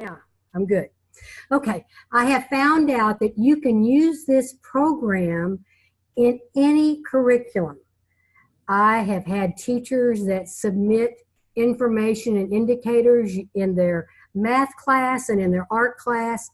Yeah, I'm good. Okay, I have found out that you can use this program in any curriculum. I have had teachers that submit information and indicators in their math class and in their art class,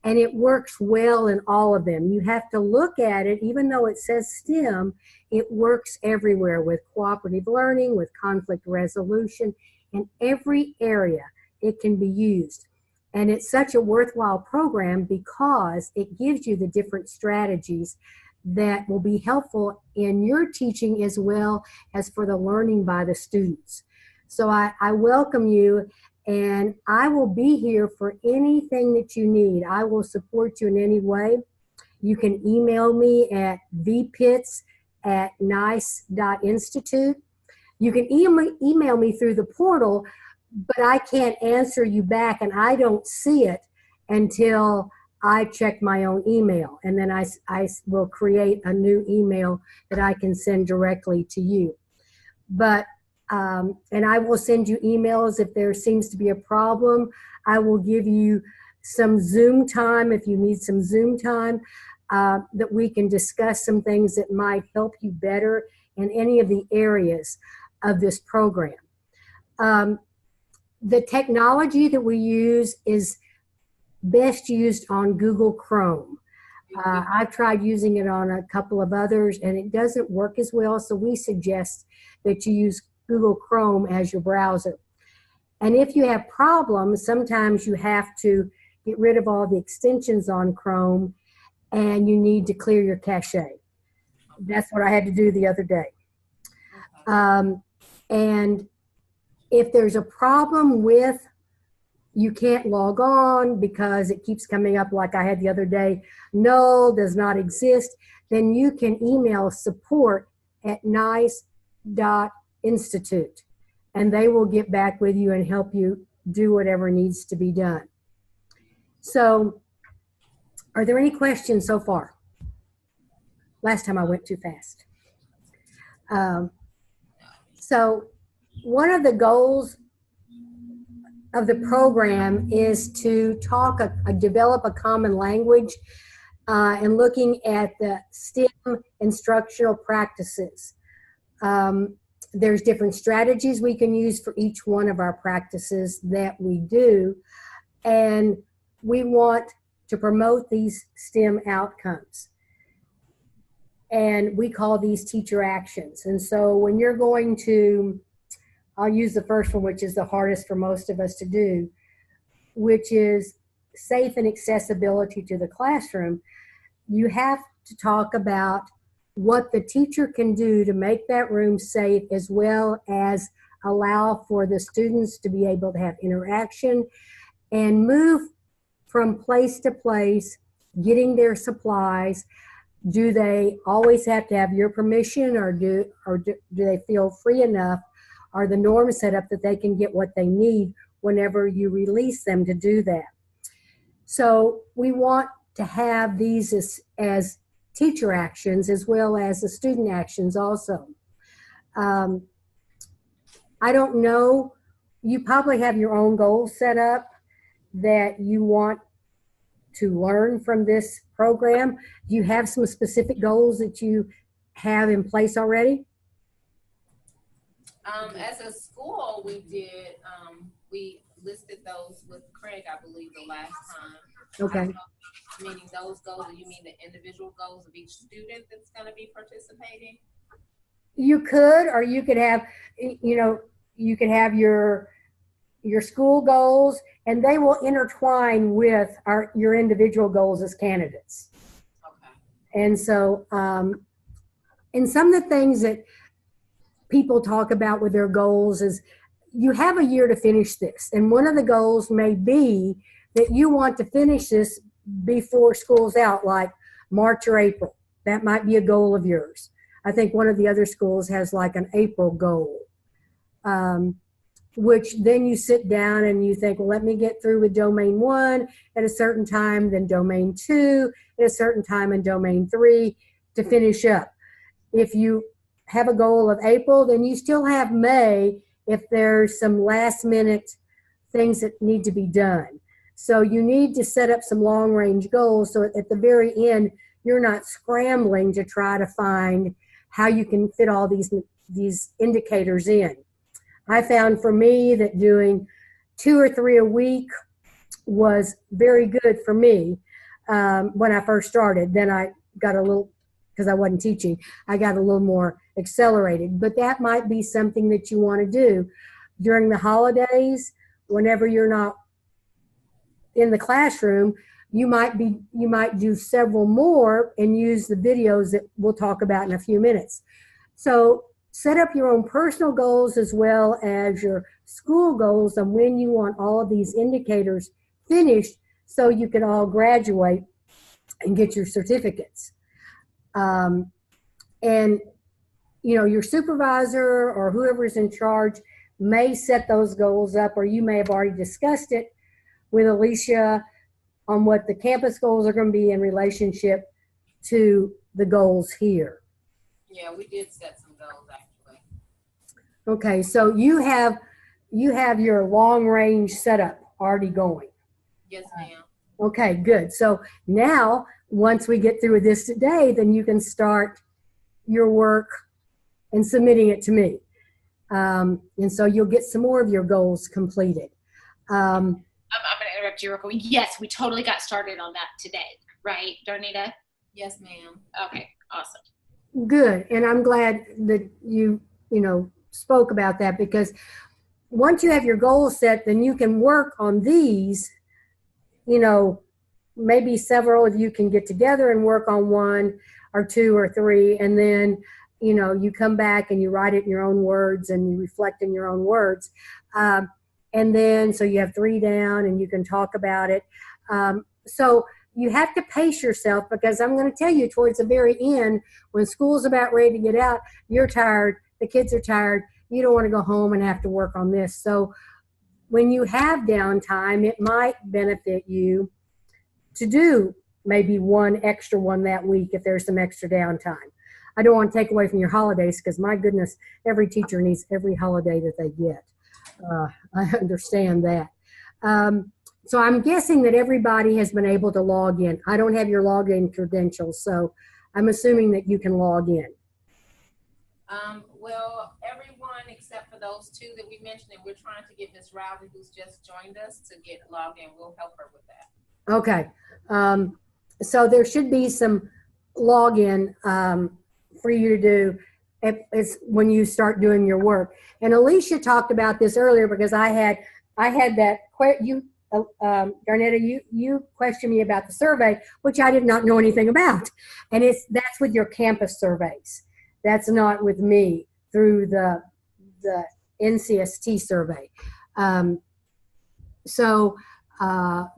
and it works well in all of them. You have to look at it, even though it says STEM, it works everywhere with cooperative learning, with conflict resolution, in every area it can be used. And it's such a worthwhile program because it gives you the different strategies that will be helpful in your teaching as well as for the learning by the students. So I welcome you, and I will be here for anything that you need. I will support you in any way. You can email me at vpitts@nice.institute. You can email me through the portal, but I can't answer you back, and I don't see it until I check my own email. And then I will create a new email that I can send directly to you. But, and I will send you emails if there seems to be a problem. I will give you some Zoom time if you need some Zoom time that we can discuss some things that might help you better in any of the areas of this program. The technology that we use is best used on Google Chrome. I've tried using it on a couple of others and it doesn't work as well, so we suggest that you use Google Chrome as your browser. And if you have problems, sometimes you have to get rid of all the extensions on Chrome and you need to clear your cache. That's what I had to do the other day. And if there's a problem with you can't log on because it keeps coming up like I had the other day, null, does not exist, then you can email support@nice.institute and they will get back with you and help you do whatever needs to be done. So, are there any questions so far? Last time I went too fast. So, one of the goals of the program is to develop a common language and looking at the STEM instructional practices. There's different strategies we can use for each one of our practices that we do, and we want to promote these STEM outcomes. And we call these teacher actions. And so when you're going to, I'll use the first one, which is the hardest for most of us to do, which is safe and accessibility to the classroom. You have to talk about what the teacher can do to make that room safe, as well as allow for the students to be able to have interaction and move from place to place, getting their supplies. Do they always have to have your permission, or do they feel free enough? Are the norms set up that they can get what they need whenever you release them to do that? So we want to have these as teacher actions as well as the student actions also. I don't know, you probably have your own goals set up that you want to learn from this program. Do you have some specific goals that you have in place already? As a school, we listed those with Craig, I believe, the last time. Okay. Meaning those goals, or you mean the individual goals of each student that's going to be participating? You could, or you could have, you could have your school goals, and they will intertwine with your individual goals as candidates. Okay. And so, and some of the things that people talk about with their goals is you have a year to finish this. And one of the goals may be that you want to finish this before school's out, like March or April. That might be a goal of yours. I think one of the other schools has like an April goal, which then you sit down and you think, well, let me get through with domain 1 at a certain time, then domain 2 at a certain time, and domain 3 to finish up. If you have a goal of April, then you still have May if there's some last minute things that need to be done. So you need to set up some long range goals so at the very end, you're not scrambling to try to find how you can fit all these indicators in. I found for me that doing 2 or 3 a week was very good for me when I first started. Then I got a little, because I wasn't teaching, I got a little more accelerated. But that might be something that you want to do during the holidays. Whenever you're not in the classroom, you might do several more and use the videos that we'll talk about in a few minutes. So set up your own personal goals as well as your school goals on when you want all of these indicators finished so you can all graduate and get your certificates. And you know, your supervisor or whoever's in charge may set those goals up, or you may have already discussed it with Alicia on what the campus goals are going to be in relationship to the goals here. Yeah, we did set some goals actually. Okay, so you have your long range setup already going. Yes, ma'am. Okay, good. So now, once we get through with this today, then you can start your work and submitting it to me. And so you'll get some more of your goals completed. I'm going to interrupt you real quick. Yes, we totally got started on that today, right, Darnita? Yes, ma'am. Okay, awesome. Good, and I'm glad that you spoke about that, because once you have your goals set, then you can work on these. Maybe several of you can get together and work on 1 or 2 or 3, and then you come back and you write it in your own words and you reflect in your own words, and then so you have 3 down and you can talk about it. So you have to pace yourself, because I'm going to tell you towards the very end, when school's about ready to get out, you're tired, the kids are tired, you don't want to go home and have to work on this. So when you have downtime, it might benefit you to do maybe 1 extra one that week if there's some extra downtime. I don't want to take away from your holidays, because my goodness, every teacher needs every holiday that they get. I understand that. So I'm guessing that everybody has been able to log in. I don't have your login credentials, so I'm assuming that you can log in. Well, everyone except for those 2 that we mentioned, and we're trying to get Ms. Rowley, who's just joined us, to get logged in. We'll help her with that. Okay. So there should be some login for you to do it's when you start doing your work. And Alicia talked about this earlier, because I had that Darnetta, you questioned me about the survey, which I did not know anything about. And that's with your campus surveys. That's not with me through the NCST survey. So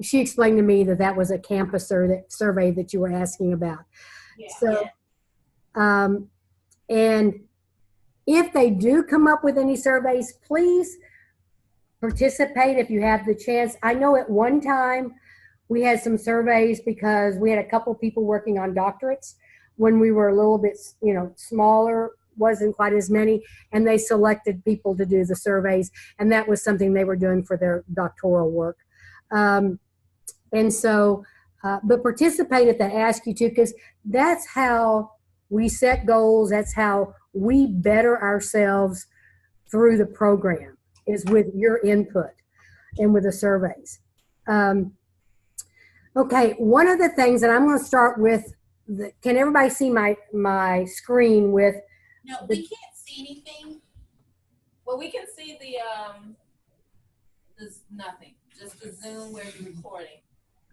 she explained to me that was a campus survey that you were asking about. Yeah. So, and if they do come up with any surveys, please participate if you have the chance. I know at one time we had some surveys because we had a couple people working on doctorates when we were a little bit, smaller, wasn't quite as many, and they selected people to do the surveys, and that was something they were doing for their doctoral work. And so, but participate if they ask you to, because that's how we set goals. That's how we better ourselves through the program, is with your input and with the surveys. Okay, one of the things, and I'm going to start with, can everybody see my screen with? No, we can't see anything. Well, we can see there's nothing, just the Zoom where you're recording.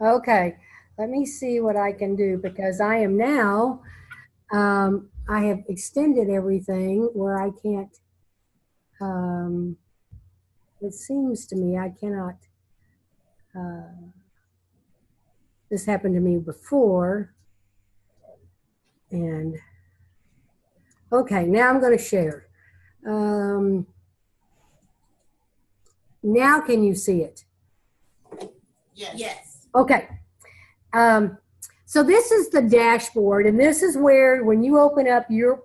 Okay, let me see what I can do, because I am now, I have extended everything where I can't, it seems to me I cannot, this happened to me before, and okay, now I'm going to share. Now can you see it? Yes. Okay. So this is the dashboard, and this is where, when you open up you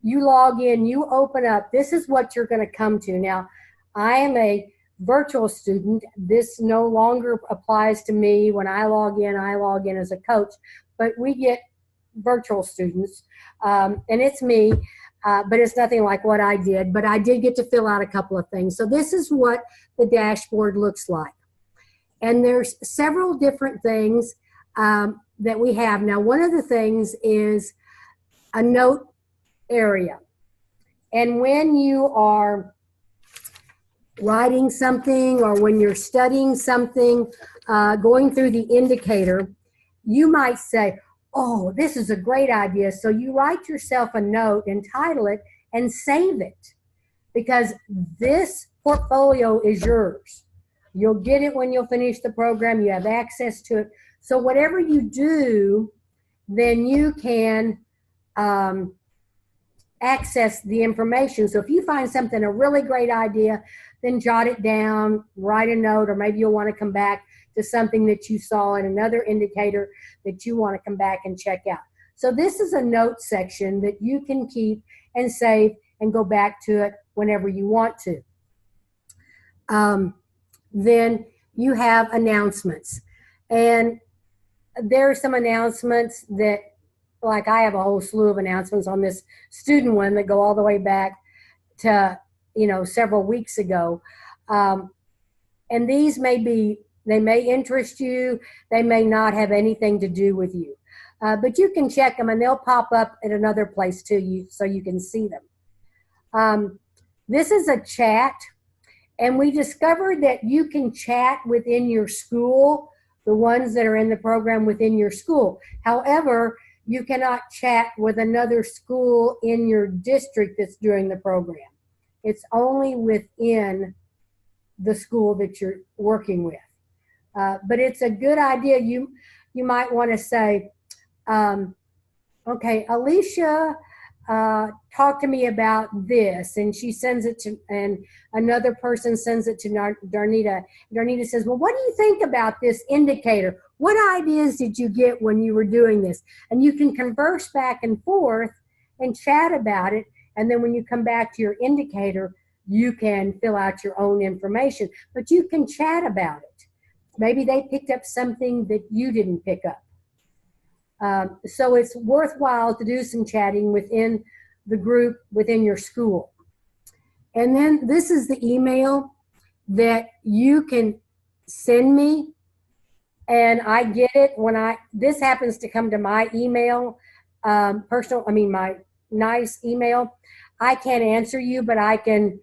log in, you open up, this is what you're going to come to. Now, I am a virtual student, this no longer applies to me. When I log in as a coach, but we get virtual students, and it's me, but it's nothing like what I did, but I did get to fill out a couple of things. So this is what the dashboard looks like. And there's several different things that we have. Now, one of the things is a note area. And when you are writing something or when you're studying something, going through the indicator, you might say, oh, this is a great idea. So you write yourself a note and title it and save it, because this portfolio is yours. You'll get it when you'll finish the program. You have access to it. So whatever you do, then you can access the information. So if you find something a really great idea, then jot it down, write a note, or maybe you'll want to come back to something that you saw in another indicator that you want to come back and check out. So this is a note section that you can keep and save and go back to it whenever you want to. Then you have announcements. And there are some announcements that, like I have a whole slew of announcements on this student one that go all the way back to, several weeks ago. And these they may interest you. They may not have anything to do with you. But you can check them and they'll pop up at another place too, so you can see them. This is a chat. And we discovered that you can chat within your school, the ones that are in the program within your school. However, you cannot chat with another school in your district that's doing the program. It's only within the school that you're working with. But it's a good idea. You might want to say, okay, Alicia talk to me about this, and she sends it to, and another person sends it to Darnita. Darnita says, well, what do you think about this indicator? What ideas did you get when you were doing this? And you can converse back and forth and chat about it, and then when you come back to your indicator, you can fill out your own information, but you can chat about it. Maybe they picked up something that you didn't pick up. So it's worthwhile to do some chatting within the group, within your school. And then this is the email that you can send me, and I get it when this happens to come to my email, my nice email. I can't answer you, but I can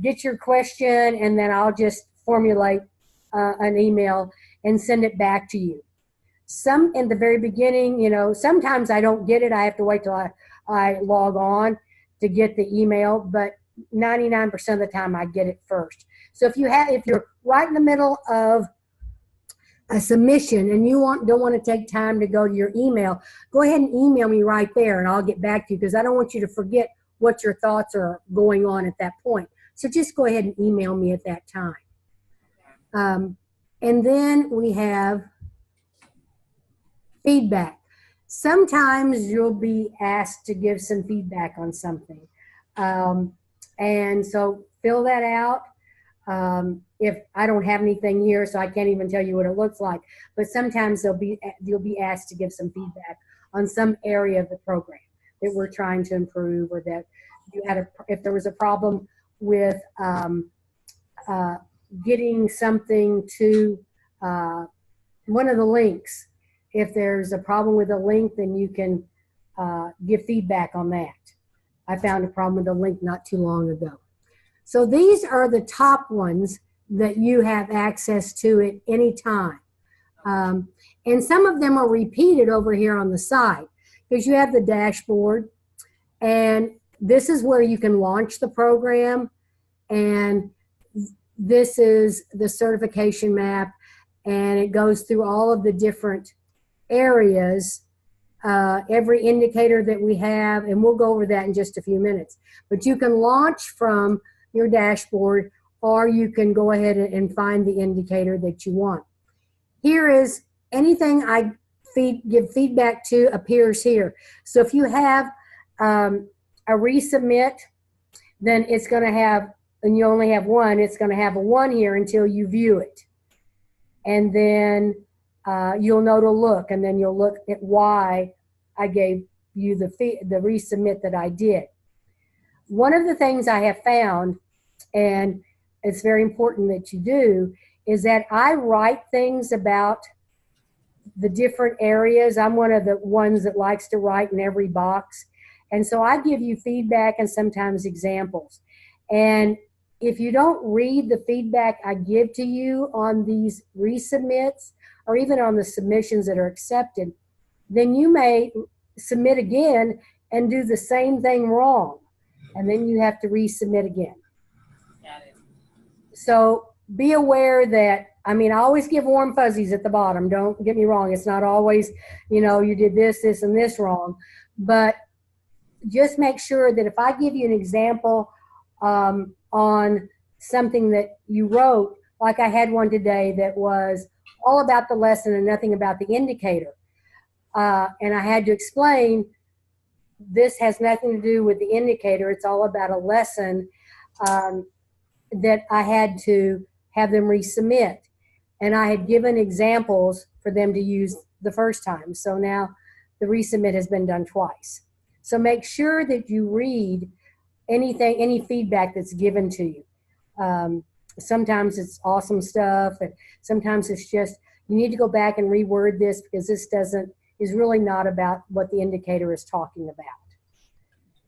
get your question, and then I'll just formulate an email and send it back to you. Some in the very beginning, sometimes I don't get it. I have to wait till I log on to get the email, but 99% of the time I get it first. So if you're right in the middle of a submission and you don't want to take time to go to your email, go ahead and email me right there and I'll get back to you, because I don't want you to forget what your thoughts are going on at that point. So just go ahead and email me at that time. And then we have feedback. Sometimes you'll be asked to give some feedback on something. And so fill that out. If I don't have anything here, so I can't even tell you what it looks like, but sometimes you'll be asked to give some feedback on some area of the program that we're trying to improve, or that if there was a problem with getting something to one of the links. If there's a problem with a link, then you can give feedback on that. I found a problem with a link not too long ago. So these are the top ones that you have access to at any time. And some of them are repeated over here on the side, because you have the dashboard, and this is where you can launch the program, and this is the certification map, and it goes through all of the different areas, every indicator that we have, and we'll go over that in just a few minutes. But you can launch from your dashboard, or you can go ahead and find the indicator that you want. Here is anything I give feedback to appears here. So if you have a resubmit, then it's going to have and you only have one, it's going to have a 1 here until you view it. And then you'll know to look, and then you'll look at why I gave you the resubmit that I did. One of the things I have found, and it's very important that you do, is that I write things about the different areas. I'm one of the ones that likes to write in every box. And so I give you feedback and sometimes examples. And if you don't read the feedback I give to you on these resubmits or even on the submissions that are accepted, then you may submit again and do the same thing wrong. And then you have to resubmit again. Got it. So be aware that, I mean, I always give warm fuzzies at the bottom. Don't get me wrong. It's not always, you know, you did this, this, and this wrong. But just make sure that if I give you an example on something that you wrote, like I had one today that was all about the lesson and nothing about the indicator. And I had to explain this has nothing to do with the indicator. It's all about a lesson that I had to have them resubmit. And I had given examples for them to use the first time. So now the resubmit has been done twice. So make sure that you read anything, any feedback that's given to you. Sometimes it's awesome stuff, and sometimes it's just, you need to go back and reword this because this is really not about what the indicator is talking about.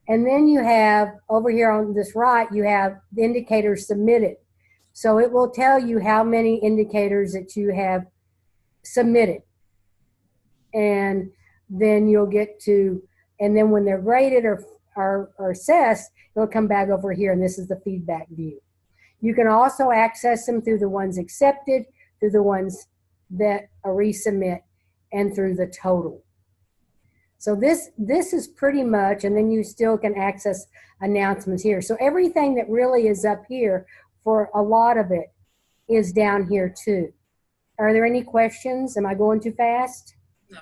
And then you have, over here on this right, you have the indicators submitted. So it will tell you how many indicators that you have submitted. And then you'll get to, and then when they're graded or assessed, it'll come back over here, and this is the feedback view. You can also access them through the ones accepted, through the ones that are resubmit, and through the total. So this is pretty much, and then you still can access announcements here. So everything that really is up here, for a lot of it, is down here too. Are there any questions? Am I going too fast? No,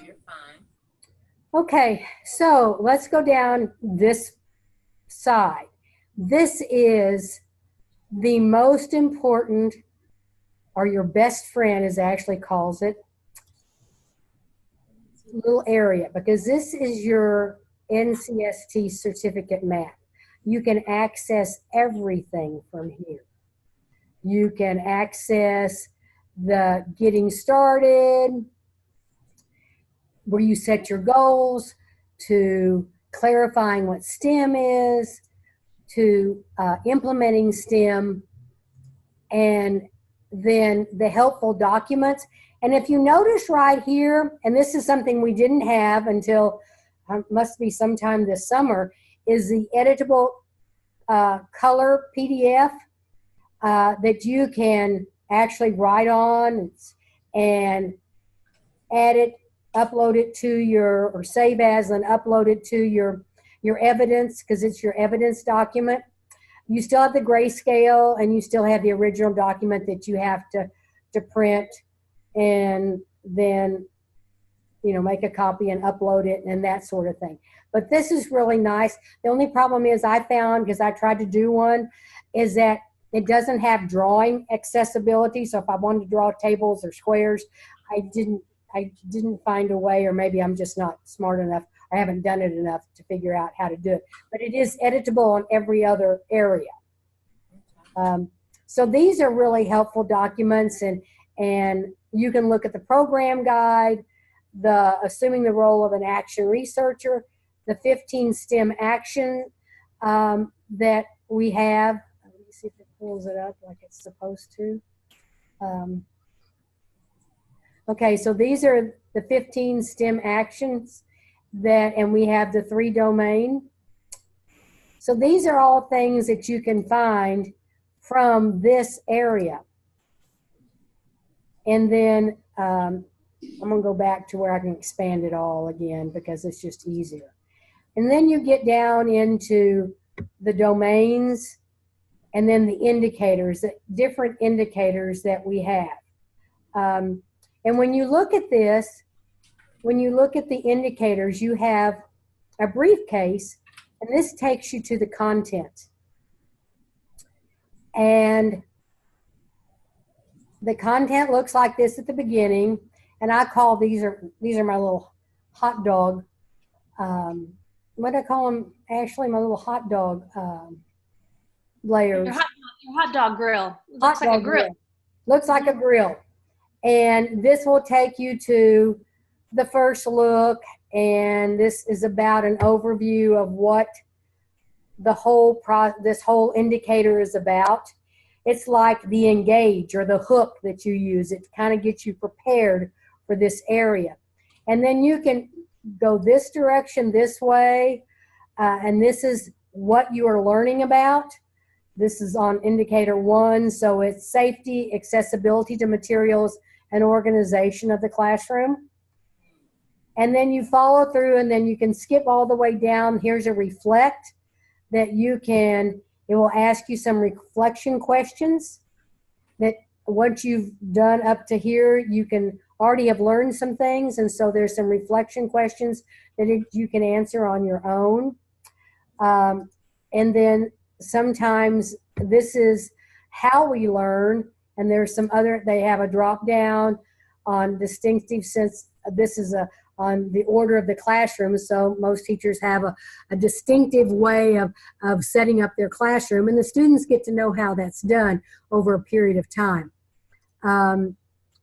you're fine. Okay, so let's go down this side. This is the most important, or your best friend, as Ashley calls it, little area, because this is your NCST certificate map. You can access everything from here. You can access the getting started, where you set your goals, to clarifying what STEM is, to implementing STEM, and then the helpful documents. And if you notice right here, and this is something we didn't have until must be sometime this summer, is the editable color PDF that you can actually write on and add it, upload it to your, or save as and upload it to your evidence, because it's your evidence document. You still have the grayscale, and you still have the original document that you have to print and then, you know, make a copy and upload it and that sort of thing. But this is really nice. The only problem is I found, because I tried to do one, is that it doesn't have drawing accessibility. So if I wanted to draw tables or squares, I didn't find a way, or maybe I'm just not smart enough. I haven't done it enough to figure out how to do it. But it is editable on every other area. So these are really helpful documents, and you can look at the program guide, the assuming the role of an action researcher, the 15 STEM action that we have. Let me see if it pulls it up like it's supposed to. Okay, so these are the 15 STEM actions and we have the 3 domain. So these are all things that you can find from this area. And then I'm going to go back to where I can expand it all again, because it's just easier. And then you get down into the domains, and then the indicators, the different indicators that we have. And when you look at this, when you look at the indicators, you have a briefcase, and this takes you to the content. And the content looks like this at the beginning, and I call these are my little hot dog. What do I call them, Ashley? My little hot dog layers. Your hot dog grill. It Hot looks like dog a grill. Looks like a grill. And this will take you to the first look, and this is about an overview of what the this whole indicator is about. It's like the engage or the hook that you use. It kind of gets you prepared for this area. And then you can go this direction, this way, and this is what you are learning about. This is on indicator 1, so it's safety, accessibility to materials, and organization of the classroom. And then you follow through, and then you can skip all the way down. Here's a reflect that you can, it will ask you some reflection questions that once you've done up to here, you can already have learned some things. And so there's some reflection questions that you can answer on your own. And then sometimes this is how we learn, and there's some other, they have a drop down on distinctive sense. This is on the order of the classroom, so most teachers have a distinctive way of setting up their classroom, and the students get to know how that's done over a period of time.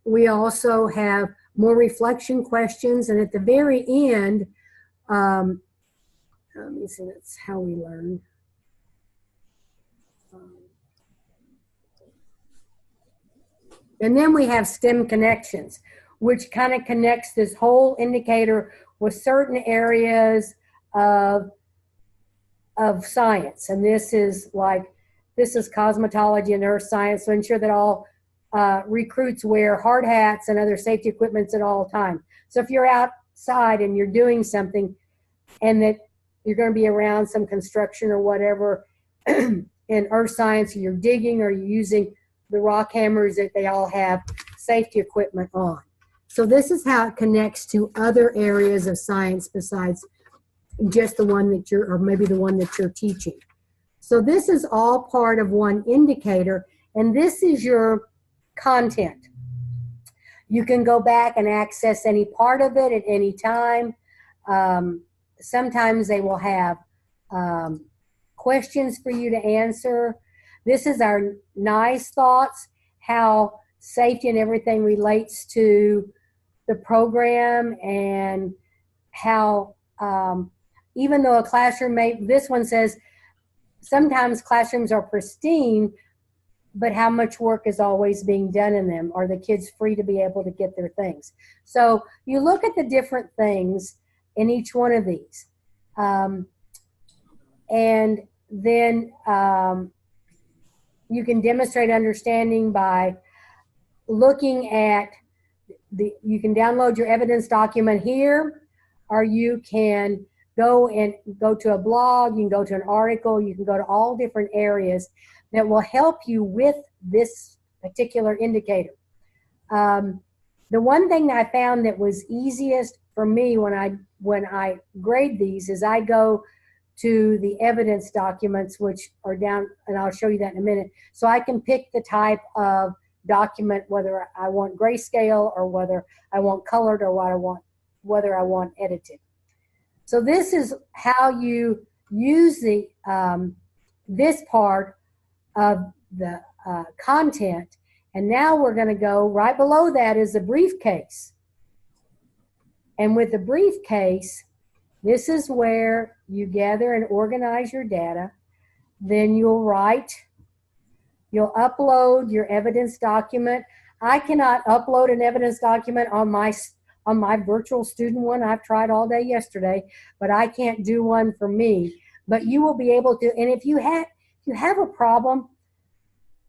We also have more reflection questions, and at the very end, let me see, that's how we learn. And then we have STEM connections, which kind of connects this whole indicator with certain areas of science. And this is cosmetology and earth science, so ensure that all recruits wear hard hats and other safety equipment at all times. So if you're outside and you're doing something and that you're going to be around some construction or whatever in earth science, or you're digging or you're using the rock hammers, that they all have safety equipment on. So this is how it connects to other areas of science besides just the one that or maybe the one that you're teaching. So this is all part of one indicator, and this is your content. You can go back and access any part of it at any time. Sometimes they will have questions for you to answer. This is our nice thoughts, how safety and everything relates to the program, and how even though a classroom this one says sometimes classrooms are pristine, but how much work is always being done in them? Are the kids free to be able to get their things? So you look at the different things in each one of these. And then you can demonstrate understanding by looking at you can download your evidence document here, or you can go to a blog, you can go to an article, you can go to all different areas that will help you with this particular indicator. The one thing that I found that was easiest for me when I grade these is I go to the evidence documents, which are down, and I'll show you that in a minute. So I can pick the type of document, whether I want grayscale or whether I want colored or whether I want edited. So this is how you use the this part of the content. And now we're going to go right below that is a briefcase. And with the briefcase, this is where you gather and organize your data. Then you'll upload your evidence document. I cannot upload an evidence document on my virtual student one. I've tried all day yesterday, but I can't do one for me. But you will be able to, and if you have a problem,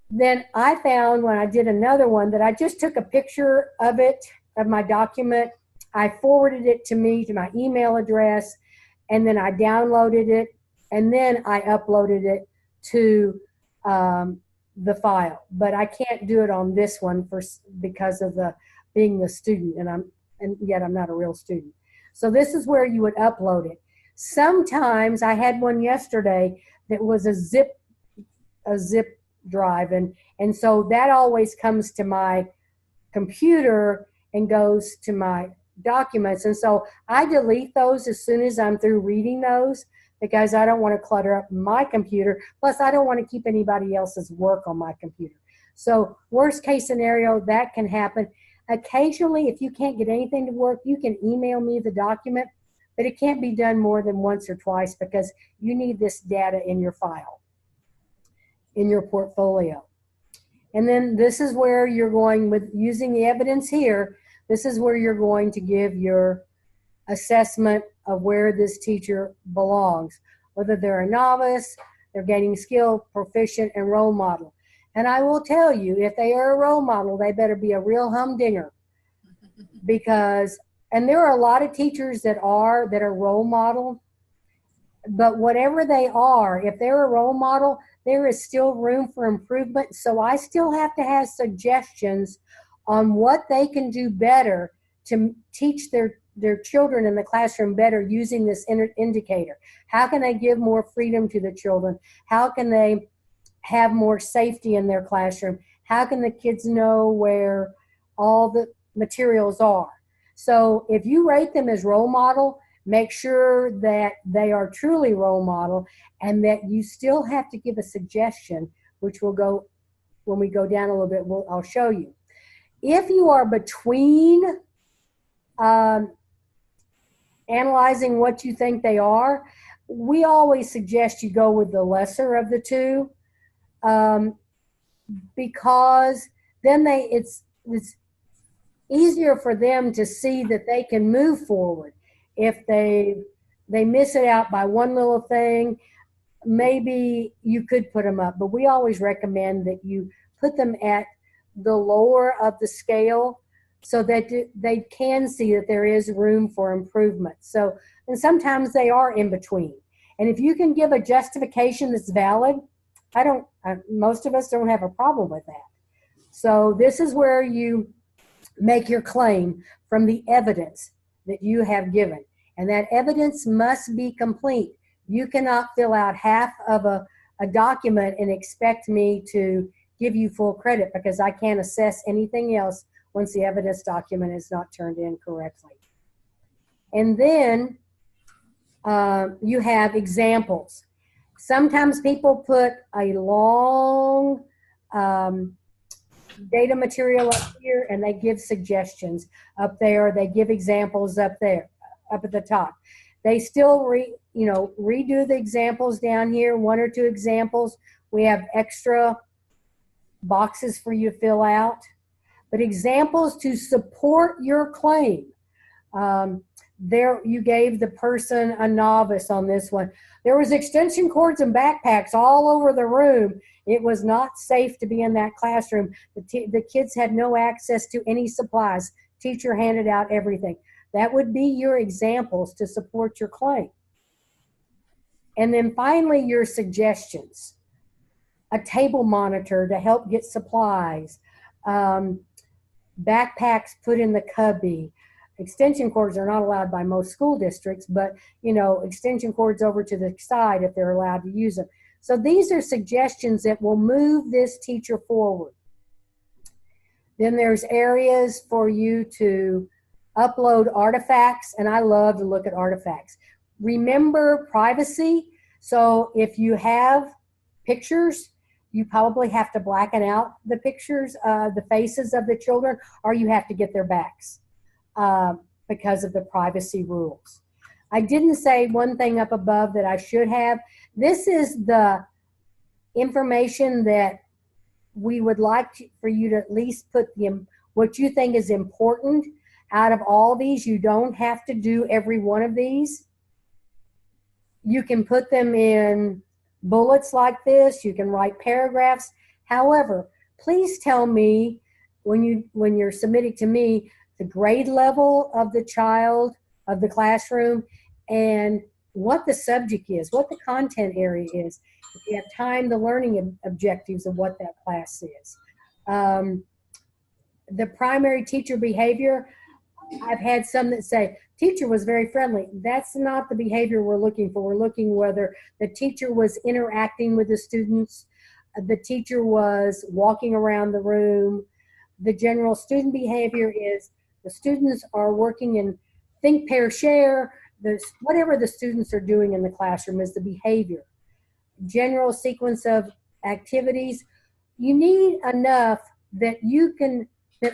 then I found when I did another one that I just took a picture of it, of my document. I forwarded it to my email address, and then I downloaded it, and then I uploaded it to the file. But I can't do it on this one because of being the student, and yet I'm not a real student. So this is where you would upload it. Sometimes I had one yesterday that was a zip drive. And so that always comes to my computer and goes to my documents. And so I delete those as soon as I'm through reading those because I don't want to clutter up my computer. Plus, I don't want to keep anybody else's work on my computer. So worst case scenario, that can happen. Occasionally, if you can't get anything to work, you can email me the document, but it can't be done more than once or twice because you need this data in your file, in your portfolio. And then this is where you're going with using the evidence here. This is where you're going to give your assessment of where this teacher belongs, whether they're a novice, they're gaining skill, proficient, and role model. And I will tell you, if they are a role model, they better be a real humdinger because, and there are a lot of teachers that are role model, but whatever they are, if they're a role model, there is still room for improvement. So I still have to have suggestions on what they can do better to teach their children in the classroom better using this indicator. How can they give more freedom to the children? How can they have more safety in their classroom? How can the kids know where all the materials are? So if you rate them as role model, make sure that they are truly role model and that you still have to give a suggestion, which will go, when we go down a little bit, I'll show you. If you are between analyzing what you think they are, we always suggest you go with the lesser of the two because then it's easier for them to see that they can move forward. If they miss it out by one little thing, maybe you could put them up, but we always recommend that you put them at the lower of the scale so that they can see that there is room for improvement. So, and sometimes they are in between. And if you can give a justification that's valid, most of us don't have a problem with that. So this is where you make your claim from the evidence that you have given. And that evidence must be complete. You cannot fill out half of a document and expect me to give you full credit because I can't assess anything else once the evidence document is not turned in correctly. And then you have examples. Sometimes people put a long data material up here and they give suggestions up there. They give examples up there, up at the top. They still redo the examples down here, one or two examples. We have extra boxes for you to fill out. But examples to support your claim. There you gave the person a novice on this one. There was extension cords and backpacks all over the room. It was not safe to be in that classroom. The kids had no access to any supplies. Teacher handed out everything. That would be your examples to support your claim. And then finally, your suggestions. A table monitor to help get supplies. Backpacks put in the cubby. Extension cords are not allowed by most school districts, but extension cords over to the side if they're allowed to use them. So these are suggestions that will move this teacher forward. Then there's areas for you to upload artifacts, and I love to look at artifacts. Remember privacy. So if you have pictures, you probably have to blacken out the pictures, the faces of the children, or you have to get their backs because of the privacy rules. I didn't say one thing up above that I should have. This is the information that we would like for you to at least put what you think is important out of all these. You don't have to do every one of these. You can put them in bullets like this. You can write paragraphs. However, please tell me when you're submitting to me the grade level of the child, of the classroom, and what the subject is, what the content area is. If you have time, the learning objectives of what that class is. The primary teacher behavior, I've had some that say, teacher was very friendly. That's not the behavior we're looking for. We're looking whether the teacher was interacting with the students, the teacher was walking around the room. The general student behavior is the students are working in think, pair, share. Whatever the students are doing in the classroom is the behavior. General sequence of activities. You need enough that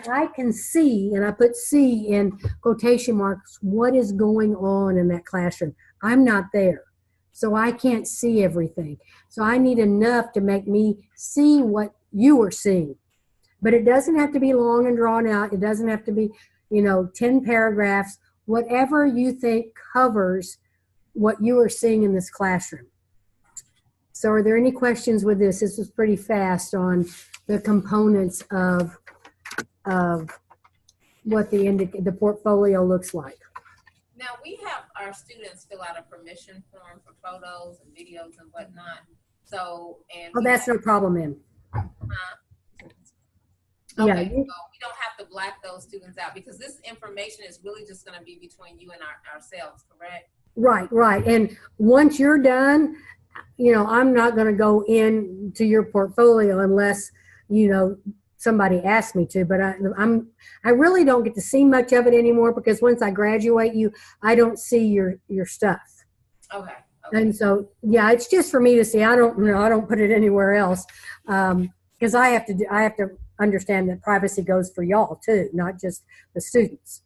I can see, and I put see in quotation marks, what is going on in that classroom. I'm not there, so I can't see everything. So I need enough to make me see what you are seeing. But it doesn't have to be long and drawn out. It doesn't have to be, 10 paragraphs, whatever you think covers what you are seeing in this classroom. So are there any questions with this? This was pretty fast on the components of what the portfolio looks like. Now, we have our students fill out a permission form for photos and videos and whatnot. So, and Oh, that's no problem then. Okay, Yeah, so we don't have to black those students out because this information is really just going to be between you and ourselves, correct? Right. And once you're done, I'm not going to go into your portfolio unless, somebody asks me to, but I really don't get to see much of it anymore because once I graduate you, I don't see your stuff. Okay. And so, yeah, it's just for me to see. I don't put it anywhere else. Because I have to understand that privacy goes for y'all too, not just the students.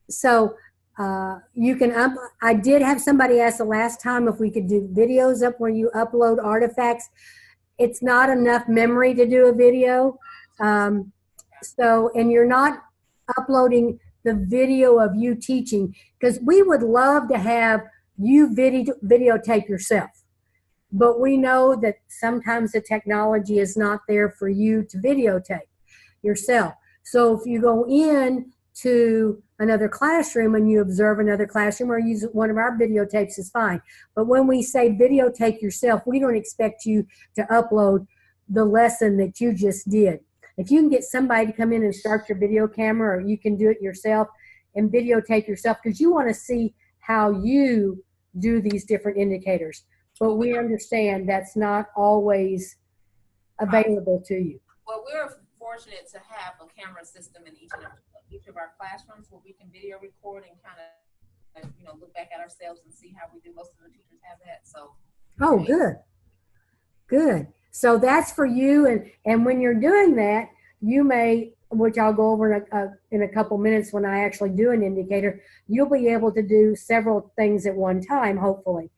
So you can I did have somebody ask the last time if we could do videos up where you upload artifacts. It's not enough memory to do a video. And you're not uploading the video of you teaching because we would love to have you videotape yourself. But we know that sometimes the technology is not there for you to videotape yourself. So if you go in to another classroom and you observe another classroom or use one of our videotapes is fine. But when we say videotape yourself, we don't expect you to upload the lesson that you just did. If you can get somebody to come in and start your video camera, or you can do it yourself and videotape yourself because you want to see how you do these different indicators. But we understand that's not always available to you. Well, we're fortunate to have a camera system in each of our classrooms where we can video record and kind of, look back at ourselves and see how we do. Most of the teachers have that. So. Oh, good. So that's for you. And when you're doing that, you may, which I'll go over in a couple minutes when I actually do an indicator, you'll be able to do several things at one time, hopefully.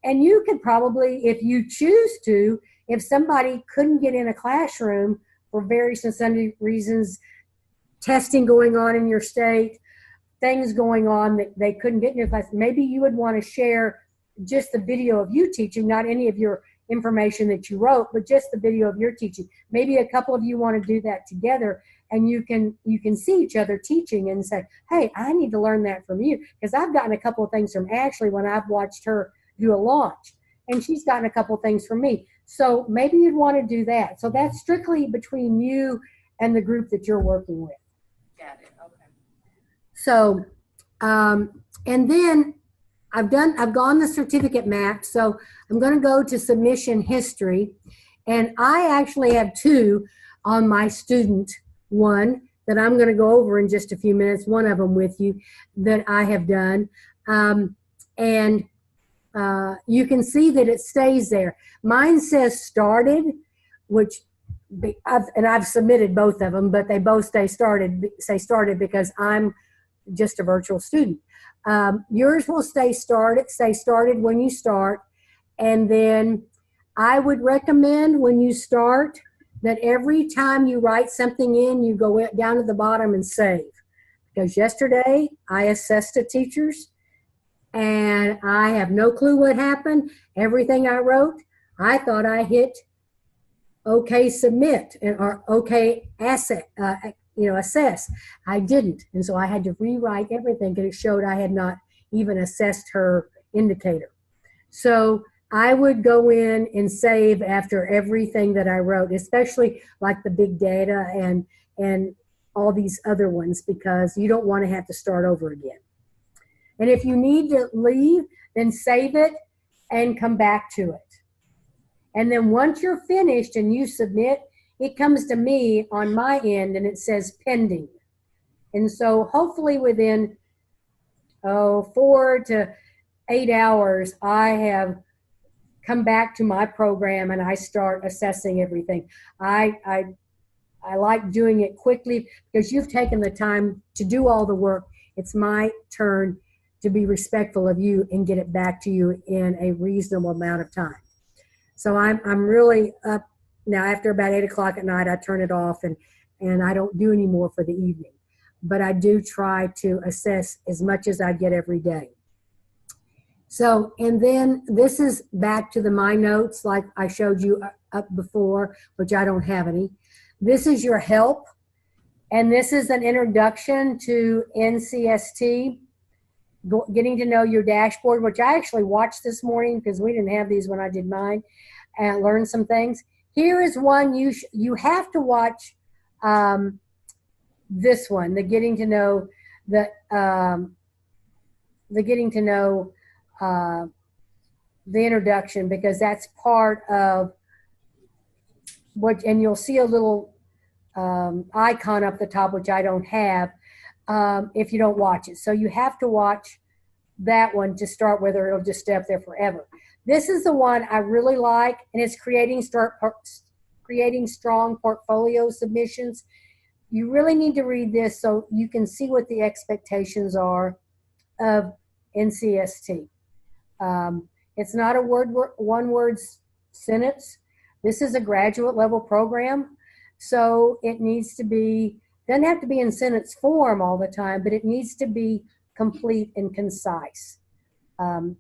And you could probably, if you choose to, if somebody couldn't get in a classroom for various and sundry reasons, testing going on in your state, things going on that they couldn't get in your class, maybe you would want to share just the video of you teaching, not any of your information that you wrote, but just the video of your teaching. Maybe a couple of you want to do that together, and you can see each other teaching and say, hey, I need to learn that from you, because I've gotten a couple of things from Ashley when I've watched her do a launch, and she's gotten a couple of things from me. So maybe you'd want to do that. So that's strictly between you and the group that you're working with. Got it. Okay. So, and then I've gone the certificate map. So I'm going to go to submission history, and I actually have two on my student one that I'm going to go over in just a few minutes. One of them with you that I have done, and you can see that it stays there. Mine says started, which I've submitted both of them, but they both say started because I'm just a virtual student. Yours will say started when you start, and then I would recommend when you start that every time you write something in, you go down to the bottom and save. Because yesterday I assessed the teachers, and I have no clue what happened. Everything I wrote, I thought I hit okay submit or okay assess. I didn't, and so I had to rewrite everything because it showed I had not even assessed her indicator. So I would go in and save after everything that I wrote, especially like the big data and all these other ones, because you don't want to have to start over again. And if you need to leave, then save it and come back to it. And then once you're finished and you submit, it comes to me on my end and it says pending. And so hopefully within 4 to 8 hours, I have come back to my program and I start assessing everything. I like doing it quickly because you've taken the time to do all the work. It's my turn to be respectful of you and get it back to you in a reasonable amount of time. So I'm really up now. After about 8 o'clock at night, I turn it off and I don't do any more for the evening. But I do try to assess as much as I get every day. So, and then this is back to the My Notes like I showed you up before, which I don't have any. This is your help, and this is an introduction to NCST, getting to know your dashboard, which I actually watched this morning because we didn't have these when I did mine, and learned some things. Here is one you have to watch. This one, the getting to know the introduction, because that's part of what, and you'll see a little icon up the top, which I don't have, if you don't watch it. So you have to watch that one to start with, or it'll just stay up there forever. This is the one I really like, and it's creating strong portfolio submissions. You really need to read this so you can see what the expectations are of NCST. It's not a one-word sentence. This is a graduate level program, so it needs to be, doesn't have to be in sentence form all the time, but it needs to be complete and concise. But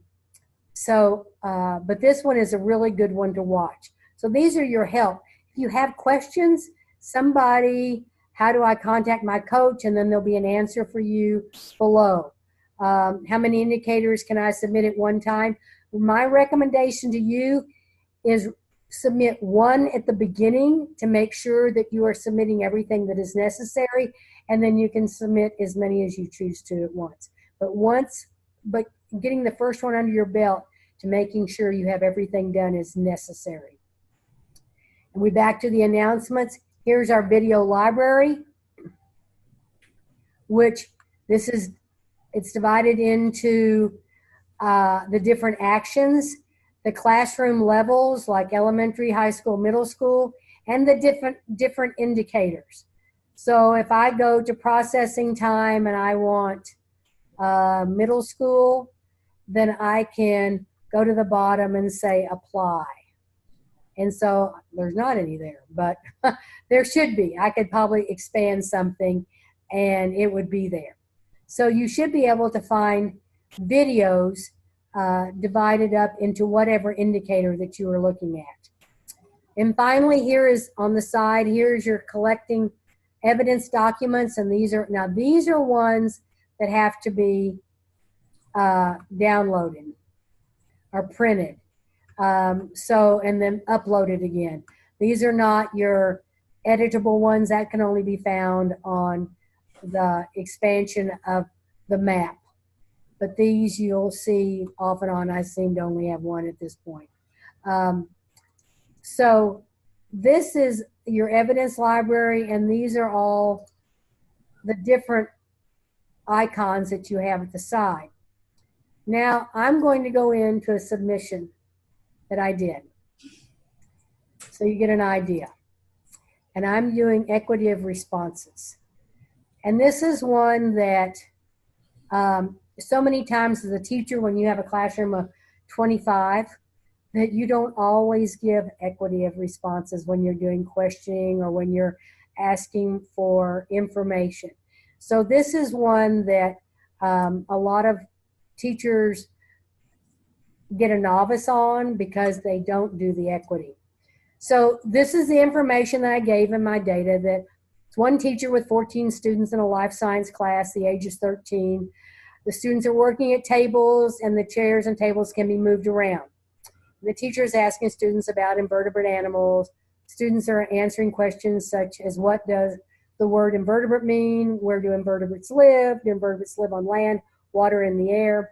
this one is a really good one to watch. So these are your help. If you have questions, how do I contact my coach? And then there'll be an answer for you below. How many indicators can I submit at one time? My recommendation to you is submit one at the beginning to make sure that you are submitting everything that is necessary, and then you can submit as many as you choose to at once. But getting the first one under your belt to making sure you have everything done is necessary. And we're back to the announcements. Here's our video library, which it's divided into the different actions, the classroom levels like elementary, high school, middle school, and the different indicators. So if I go to processing time and I want middle school, then I can go to the bottom and say apply. And so there's not any there, but there should be. I could probably expand something and it would be there. So you should be able to find videos divided up into whatever indicator that you are looking at. And finally, here is on the side, here's your collecting evidence documents. And these are ones that have to be downloaded or printed. And then uploaded again. These are not your editable ones. That can only be found on the expansion of the map. But these you'll see off and on. I seem to only have one at this point. So this is your evidence library, and these are all the different icons that you have at the side. Now I'm going to go into a submission that I did, so you get an idea. And I'm doing equity of responses. And this is one that so many times as a teacher, when you have a classroom of 25, that you don't always give equity of responses when you're doing questioning or when you're asking for information. So this is one that a lot of teachers get a novice on because they don't do the equity. So this is the information that I gave in my data, that it's one teacher with 14 students in a life science class. The age is 13. The students are working at tables, and the chairs and tables can be moved around. The teacher is asking students about invertebrate animals. Students are answering questions such as, what does the word invertebrate mean? Where do invertebrates live? Do invertebrates live on land, water, in the air?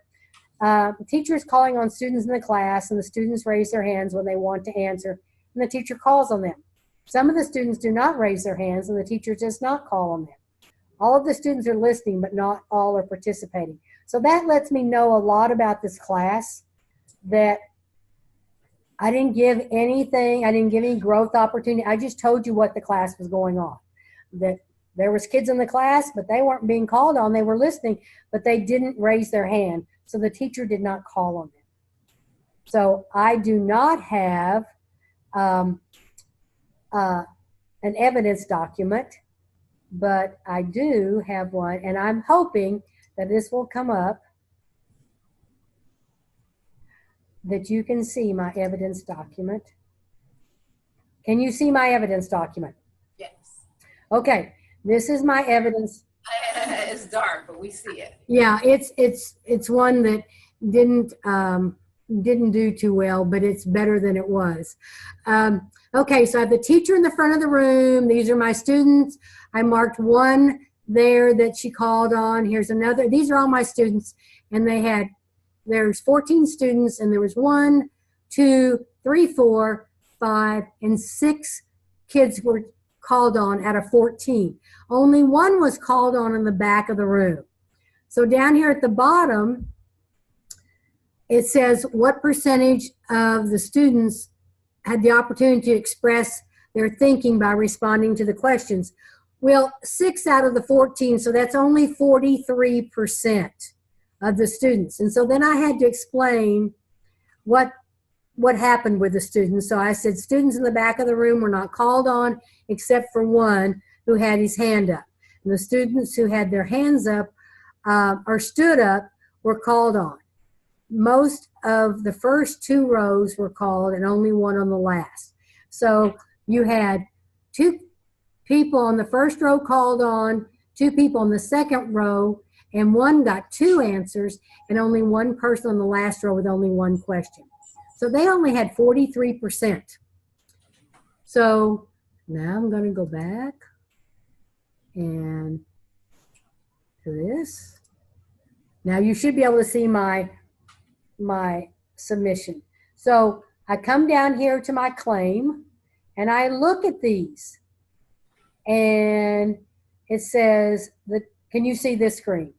Teacher is calling on students in the class, and the students raise their hands when they want to answer, and the teacher calls on them. Some of the students do not raise their hands, and the teacher does not call on them. All of the students are listening, but not all are participating. So that lets me know a lot about this class, that I didn't give anything, I didn't give any growth opportunity. I just told you what the class was going on. That there was kids in the class, but they weren't being called on. They were listening, but they didn't raise their hand. So the teacher did not call on them. So I do not have an evidence document, but I do have one, and I'm hoping that this will come up, that you can see my evidence document. Can you see my evidence document? Yes. Okay, this is my evidence. It's dark, but we see it. Yeah, it's one that didn't do too well, but it's better than it was. Okay, so I have the teacher in the front of the room. These are my students. I marked one there that she called on. Here's another. These are all my students, and there's 14 students, and there was 1, 2, 3, 4, 5, and 6 kids were called on out of 14. Only one was called on in the back of the room. So down here at the bottom, it says what percentage of the students had the opportunity to express their thinking by responding to the questions. Well, 6 out of the 14, so that's only 43% of the students. And so then I had to explain what happened with the students. So I said students in the back of the room were not called on except for one who had his hand up. And the students who had their hands up or stood up were called on. Most of the first 2 rows were called and only one on the last. So you had 2 people on the first row called on, 2 people on the second row, and one got 2 answers, and only one person on the last row with only 1 question. So they only had 43%. So now I'm going to go back and to this. Now you should be able to see my submission. So I come down here to my claim, and I look at these, and it says that, can you see this screen?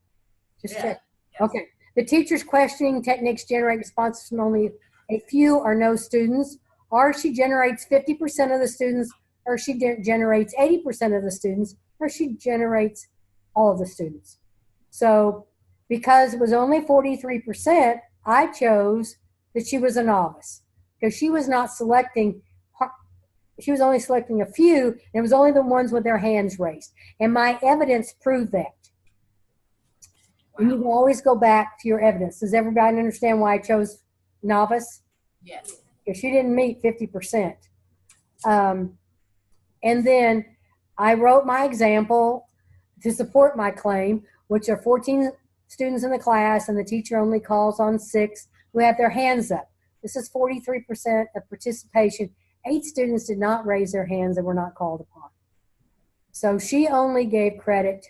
Just check. Yes. Okay. The teacher's questioning techniques generate responses from only a few or no students, or she generates 50% of the students, or she generates 80% of the students, or she generates all of the students. So because it was only 43%, I chose that she was a novice, because she was not selecting, she was only selecting a few, and it was only the ones with their hands raised. And my evidence proved that. And you can always go back to your evidence. Does everybody understand why I chose novice? Yes. Because she didn't meet 50%. And then I wrote my example to support my claim, which are 14 students in the class, and the teacher only calls on 6 who have their hands up. This is 43% of participation. 8 students did not raise their hands and were not called upon. So she only gave credit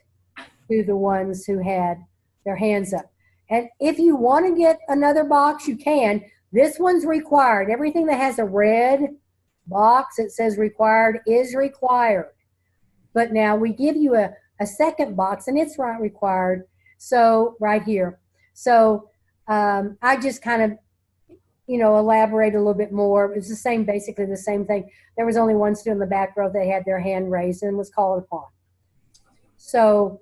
to the ones who had their hands up. And if you want to get another box, you can. This one's required. Everything that has a red box that says required is required. But now we give you a second box, and it's not required. So right here. So I just kind of, elaborate a little bit more. It's the same, basically the same thing. There was only one student in the back row that had their hand raised and was called upon. So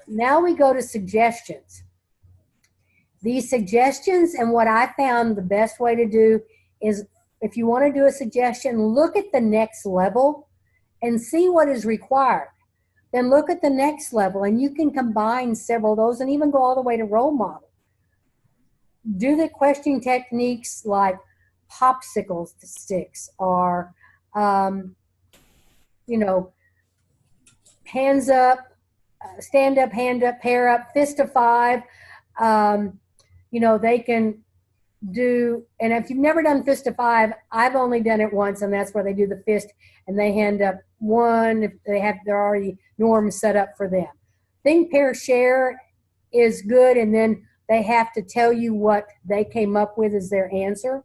now we go to suggestions. These suggestions, and what I found the best way to do is, if you want to do a suggestion, look at the next level and see what is required. Then look at the next level, and you can combine several of those and even go all the way to role model. Do the questioning techniques like popsicle sticks, or, hands up, stand up, hand up, pair up, fist of 5. They can do, and if you've never done fist of 5, I've only done it once, and that's where they do the fist and they hand up 1 if they're already norms set up for them. Think, pair, share is good, and then they have to tell you what they came up with as their answer.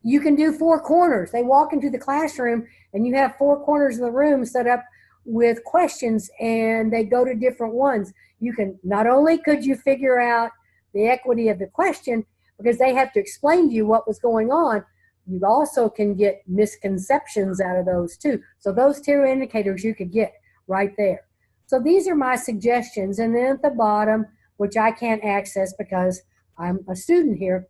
You can do 4 corners. They walk into the classroom and you have 4 corners of the room set up with questions, and they go to different ones. You can, not only could you figure out the equity of the question because they have to explain to you what was going on, you also can get misconceptions out of those too. So those 2 indicators you could get right there. So these are my suggestions. And then at the bottom, which I can't access because I'm a student here,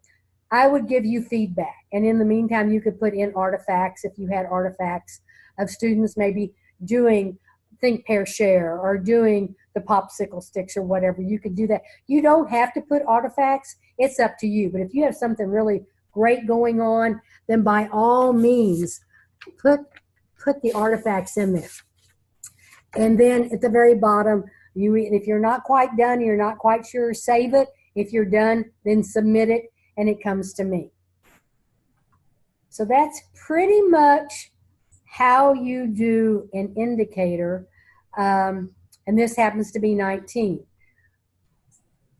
I would give you feedback. And in the meantime, you could put in artifacts if you had artifacts of students maybe doing think, pair, share, or doing the popsicle sticks or whatever. You could do that. You don't have to put artifacts. It's up to you. But if you have something really great going on, then by all means, put the artifacts in there. And then at the very bottom, if you're not quite done, you're not quite sure, save it. If you're done, then submit it, and it comes to me. So that's pretty much how you do an indicator. And this happens to be 19.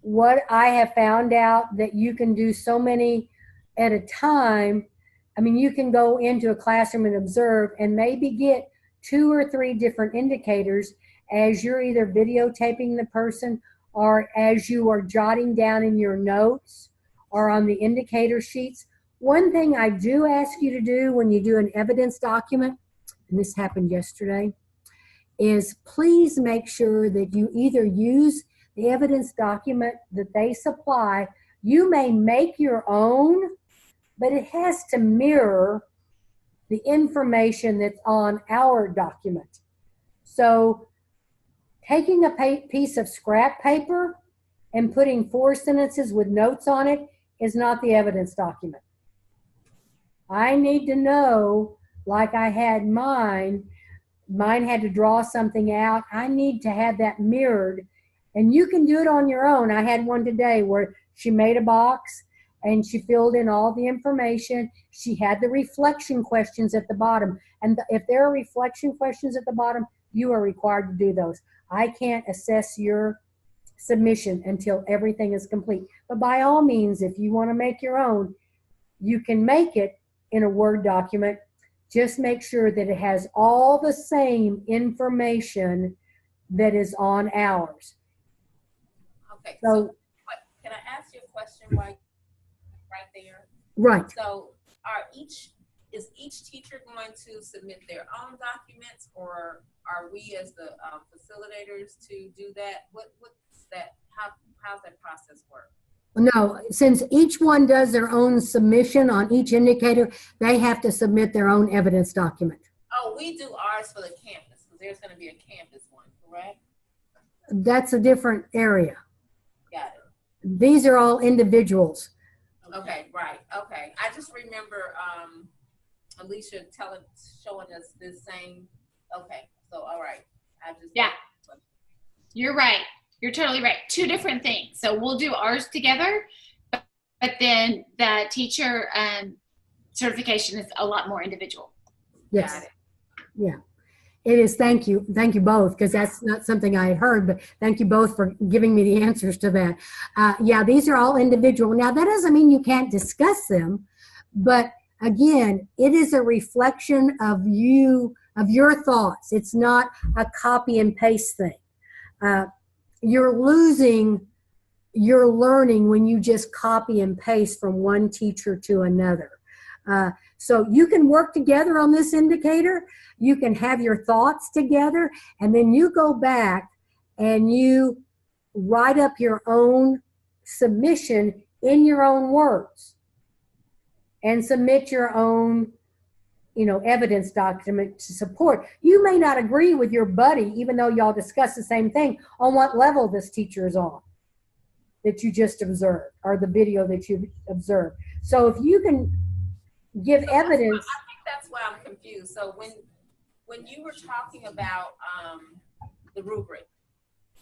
What I have found out that you can do so many at a time. I mean, you can go into a classroom and observe and maybe get 2 or 3 different indicators as you're either videotaping the person or as you are jotting down in your notes or on the indicator sheets. One thing I do ask you to do when you do an evidence document, and this happened yesterday, is please make sure that you either use the evidence document that they supply. You may make your own, but it has to mirror the information that's on our document. So taking a piece of scrap paper and putting 4 sentences with notes on it is not the evidence document. I need to know, like I had mine had to draw something out. I need to have that mirrored, and you can do it on your own. I had one today where she made a box and she filled in all the information. She had the reflection questions at the bottom. And if there are reflection questions at the bottom, you are required to do those. I can't assess your submission until everything is complete. But by all means, if you want to make your own, you can make it in a Word document. Just make sure that it has all the same information that is on ours. Okay, so can I ask you a question right there? Right. So is each teacher going to submit their own documents, or are we as the facilitators to do that? What's that? How's that process work? No, since each one does their own submission on each indicator, they have to submit their own evidence document. Oh, we do ours for the campus, because there's going to be a campus one, correct? That's a different area. Got it. These are all individuals. Okay, right. Okay. I just remember Alicia showing us this same. Okay, so all right. Yeah. You're right. You're totally right. 2 different things. So we'll do ours together, but then the teacher certification is a lot more individual. Yes. Yeah. It is. Thank you. Thank you both, because that's not something I had heard, but thank you both for giving me the answers to that. Yeah, these are all individual. Now, that doesn't mean you can't discuss them, but again, it is a reflection of you, of your thoughts. It's not a copy and paste thing. You're losing your learning when you just copy and paste from one teacher to another. So you can work together on this indicator. You can have your thoughts together, and then you go back and you write up your own submission in your own words and submit your own, evidence document to support. You may not agree with your buddy, even though y'all discuss the same thing, on what level this teacher is on that you just observed, or the video that you observed. So if you can give evidence. I think that's why I'm confused. So when you were talking about the rubric,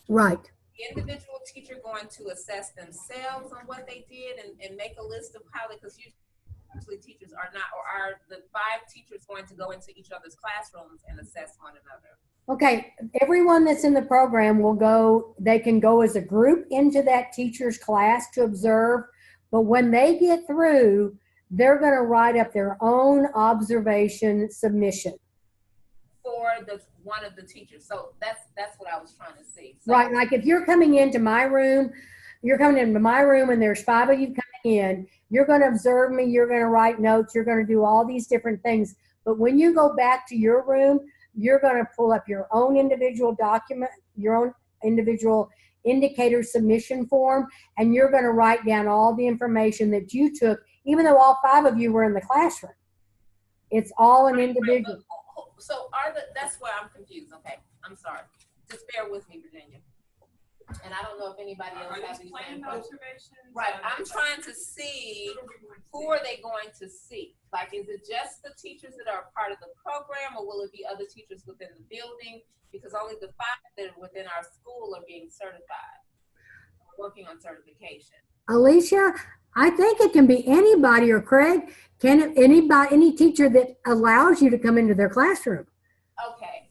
right, the individual teacher going to assess themselves on what they did and make a list of how they, because usually teachers are not, or are the 5 teachers going to go into each other's classrooms and assess one another? Okay, everyone that's in the program will go, they can go as a group into that teacher's class to observe, but when they get through, they're going to write up their own observation submission. For the one of the teachers. So that's what I was trying to see. So, Right, like if you're coming into my room, you're coming into my room and there's 5 of you coming in, you're going to observe me, you're going to write notes, you're going to do all these different things. But when you go back to your room, you're going to pull up your own individual document, your own individual indicator submission form, and you're going to write down all the information that you took, even though all 5 of you were in the classroom. It's all an individual. So that's where I'm confused. Okay, I'm sorry. Just bear with me, Virginia. And I don't know if anybody else has these same questions. Right, I'm trying to see who are they going to see? Like, is it just the teachers that are part of the program, or will it be other teachers within the building? Because only the 5 that are within our school are being certified, working on certification. Alicia, I think it can be anybody, or Craig, any teacher that allows you to come into their classroom. Okay.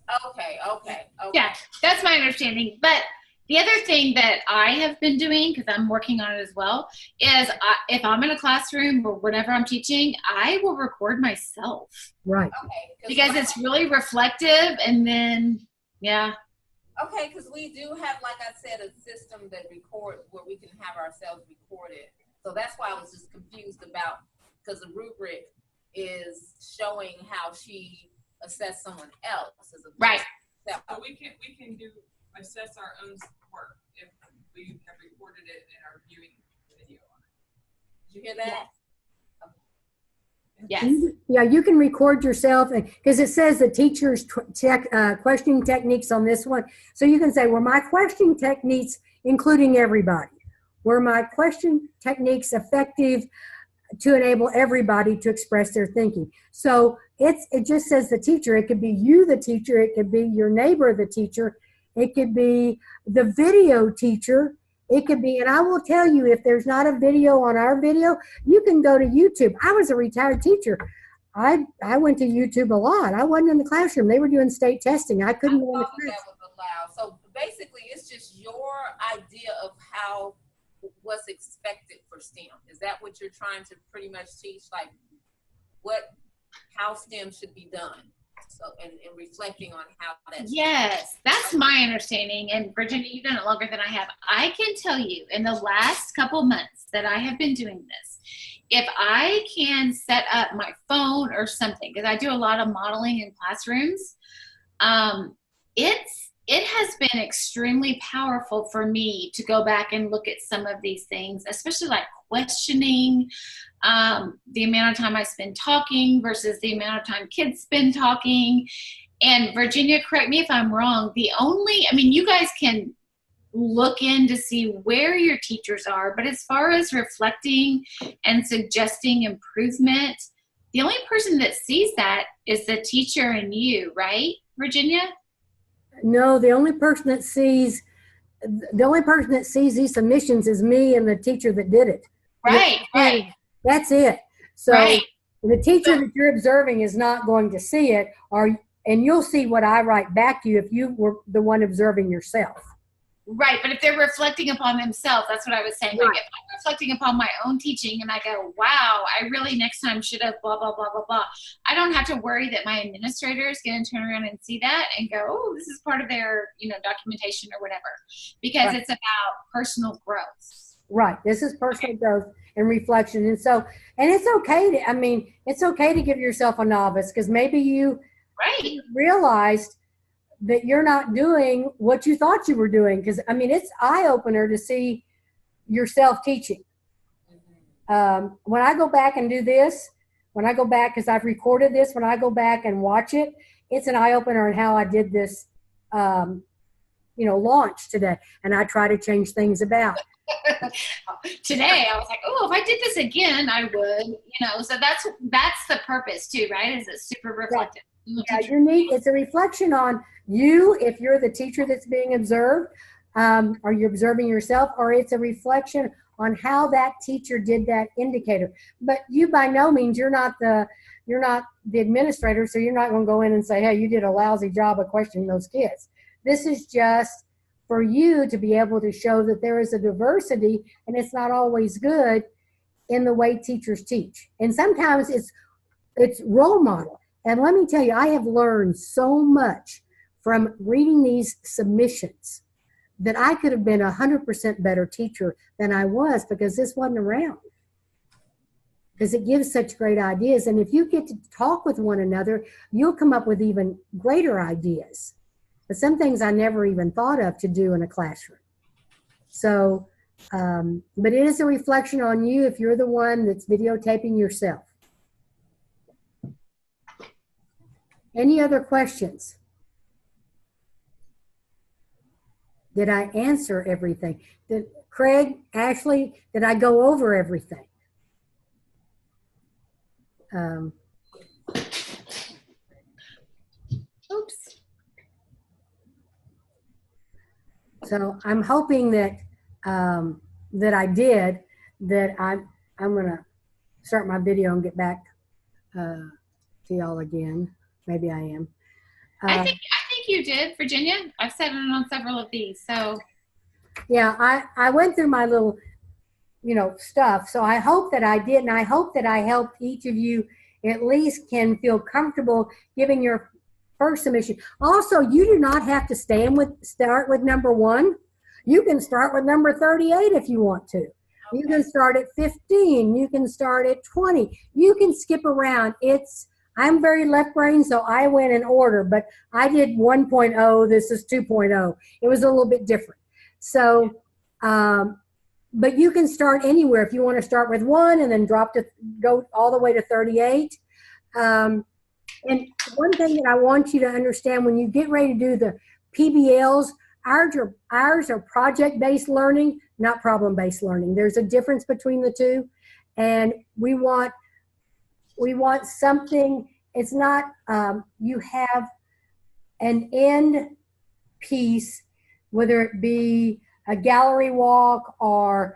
Yeah, that's my understanding. But the other thing that I have been doing, because I'm working on it as well, is if I'm in a classroom or whenever I'm teaching, I will record myself. Right. Okay. Because it's really reflective, and then, yeah. Okay, because we do have, like I said, a system that records where we can have ourselves recorded. So that's why I was just confused about, because the rubric is showing how she assessed someone else as a Right. So we can assess our own work if we have recorded it and are viewing video on it. Did you hear that? Yes. Yeah, you can record yourself, because it says the teacher's questioning techniques on this one. So you can say, were my questioning techniques, including everybody, were my question techniques effective to enable everybody to express their thinking? So it just says the teacher. It could be you, the teacher. It could be your neighbor, the teacher. It could be the video teacher. It could be, and I will tell you, if there's not a video on our video, you can go to YouTube. I was a retired teacher. I went to YouTube a lot. I wasn't in the classroom. They were doing state testing. I couldn't go in the thought that was allowed. So basically, it's just your idea of what's expected for STEM. Is that what you're trying to pretty much teach? Like how STEM should be done? So, and reflecting on how that's. Yes, that's my understanding. And Virginia, you've done it longer than I have. I can tell you in the last couple months that I have been doing this, if I can set up my phone or something, because I do a lot of modeling in classrooms, it has been extremely powerful for me to go back and look at some of these things, especially like questioning the amount of time I spend talking versus the amount of time kids spend talking. And Virginia, correct me if I'm wrong, you guys can look in to see where your teachers are, but as far as reflecting and suggesting improvement, the only person that sees that is the teacher and you, right, Virginia? No, the only person that sees these submissions is me and the teacher that did it. Right. That's it. So right. The teacher that you're observing is not going to see it, and you'll see what I write back to you if you were the one observing yourself. Right, but if they're reflecting upon themselves, that's what I was saying. Right. Like if I'm reflecting upon my own teaching and I go, wow, I really next time should have blah, blah, blah, blah, blah. I don't have to worry that my administrator is going to turn around and see that and go, oh, this is part of their, documentation or whatever, because It's about personal growth. Right. This is personal growth and reflection. And so, and it's okay to give yourself a novice, because maybe you realized that you're not doing what you thought you were doing. Because, it's eye-opener to see yourself teaching. When I go back and do this, because I've recorded this, when I go back and watch it, it's an eye-opener on how I did this, launch today. And I try to change things about. Today, I was like, oh, if I did this again, I would, so that's the purpose too, right? Is it super reflective? Yeah, it's a reflection on you, if you're the teacher that's being observed, are you observing yourself, or it's a reflection on how that teacher did that indicator. But you, by no means, you're not the you're not the administrator, so you're not going to go in and say, hey, you did a lousy job of questioning those kids. This is just for you to be able to show that there is a diversity, and it's not always good in the way teachers teach. And sometimes it's role model. And let me tell you, I have learned so much from reading these submissions that I could have been 100% better teacher than I was, because this wasn't around. Because it gives such great ideas. And if you get to talk with one another, you'll come up with even greater ideas. But some things I never even thought of to do in a classroom. So, but it is a reflection on you if you're the one that's videotaping yourself. Any other questions? Did I answer everything? Craig, Ashley, did I go over everything? Oops. So I'm hoping that that I did. That I'm gonna start my video and get back to y'all again. Maybe I am. I think you did, Virginia. I've said it on several of these. So yeah, I went through my little, stuff. So I hope that I did, and I hope that I helped each of you at least can feel comfortable giving your first submission. Also, you do not have to start with number 1. You can start with number 38 if you want to. You can start at 15. You can start at 20. You can skip around. I'm very left brain, so I went in order, but I did 1.0. This is 2.0. It was a little bit different. So, but you can start anywhere. If you want to start with 1 and then go all the way to 38. And one thing that I want you to understand when you get ready to do the PBLs, ours are project-based learning, not problem-based learning. There's a difference between the two, and we want something. It's not you have an end piece, whether it be a gallery walk or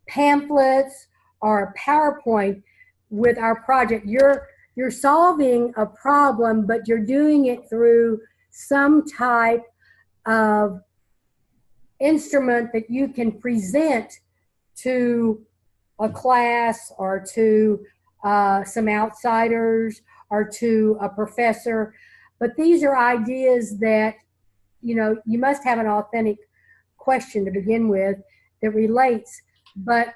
pamphlets or a PowerPoint. With our project, you're solving a problem, but you're doing it through some type of instrument that you can present to a class or to some outsiders or to a professor. But these are ideas that, you must have an authentic question to begin with that relates, but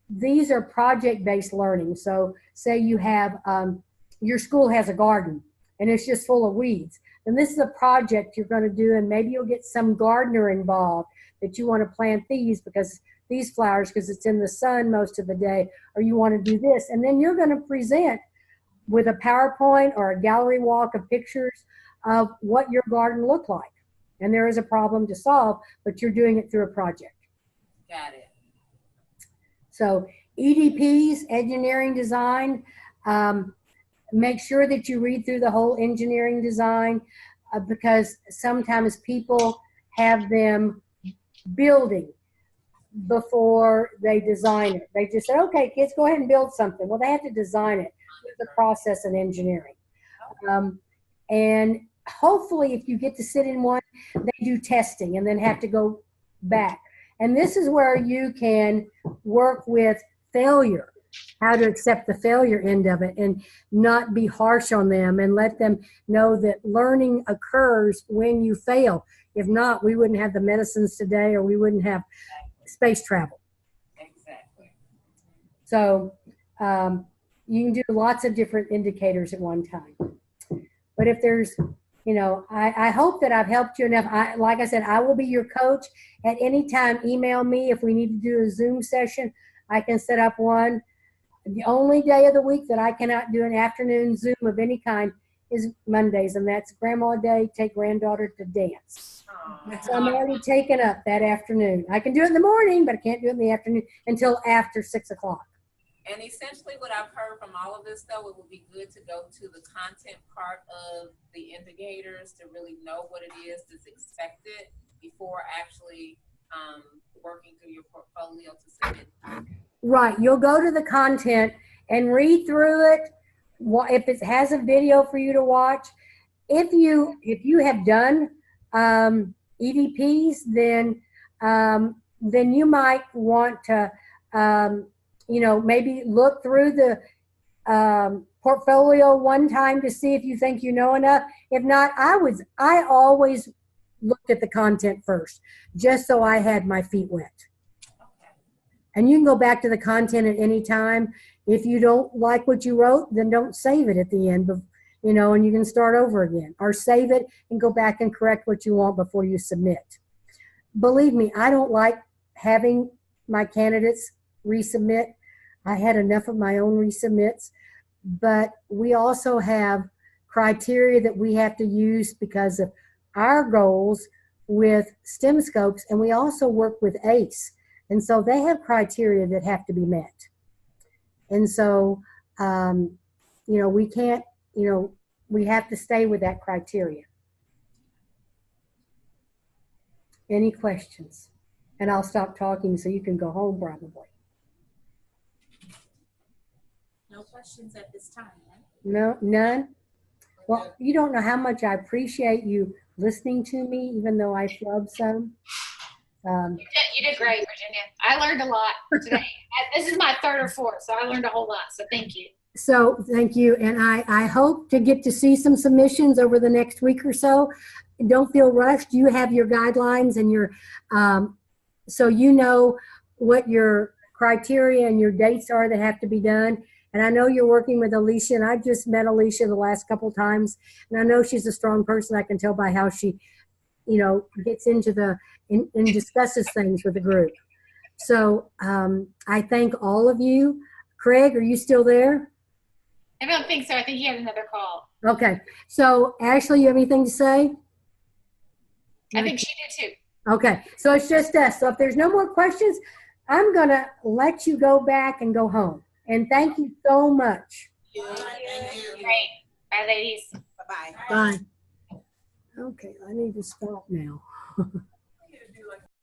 these are project-based learning. So say you have, your school has a garden and it's just full of weeds. Then this is a project you're going to do, and maybe you'll get some gardener involved that you want to plant these flowers because it's in the sun most of the day, or you want to do this. And then you're going to present with a PowerPoint or a gallery walk of pictures of what your garden looked like. And there is a problem to solve, but you're doing it through a project. Got it. So EDPs, engineering design, make sure that you read through the whole engineering design because sometimes people have them building before they design it. They just say, okay, kids, go ahead and build something. Well, they have to design it with the process in engineering. And hopefully if you get to sit in one, they do testing and then have to go back. And this is where you can work with failure, how to accept the failure end of it and not be harsh on them and let them know that learning occurs when you fail. If not, we wouldn't have the medicines today, or we wouldn't have space travel. Exactly. So you can do lots of different indicators at one time. But if there's, I hope that I've helped you enough. Like I said, I will be your coach at any time. Email me if we need to do a Zoom session. I can set up one. The only day of the week that I cannot do an afternoon Zoom of any kind is Mondays, and that's Grandma Day, take granddaughter to dance. So I'm already taken up that afternoon. I can do it in the morning, but I can't do it in the afternoon until after 6 o'clock. And essentially what I've heard from all of this, though, it would be good to go to the content part of the indicators to really know what it is that's expected before actually working through your portfolio to submit. Right. You'll go to the content and read through it, if it has a video for you to watch, if you have done EDPs, then you might want to maybe look through the portfolio one time to see if you think you know enough. If not, I always looked at the content first, just so I had my feet wet. Okay. And you can go back to the content at any time. If you don't like what you wrote, then don't save it at the end, and you can start over again, or save it and go back and correct what you want before you submit. Believe me, I don't like having my candidates resubmit. I had enough of my own resubmits, but we also have criteria that we have to use because of our goals with STEM scopes, and we also work with ACE. And so they have criteria that have to be met. And so, we can't, we have to stay with that criteria. Any questions? And I'll stop talking so you can go home probably. No questions at this time. No, none? Well, you don't know how much I appreciate you listening to me, even though I flub some. You did great, Virginia. I learned a lot today. This is my third or fourth, so I learned a whole lot. So thank you. So thank you. And I hope to get to see some submissions over the next week or so. Don't feel rushed. You have your guidelines and your, so you know what your criteria and your dates are that have to be done. And I know you're working with Alicia, and I just met Alicia the last couple times, and I know she's a strong person. I can tell by how she, gets into and discusses things with the group. So I thank all of you. Craig, are you still there? I don't think so. I think he had another call. Okay. So Ashley, you have anything to say? I think she did too. Okay. So it's just us. So if there's no more questions, I'm going to let you go back and go home. And thank you so much. Thank you. Great. Bye, ladies. Bye-bye. Bye. Okay. I need to stop now.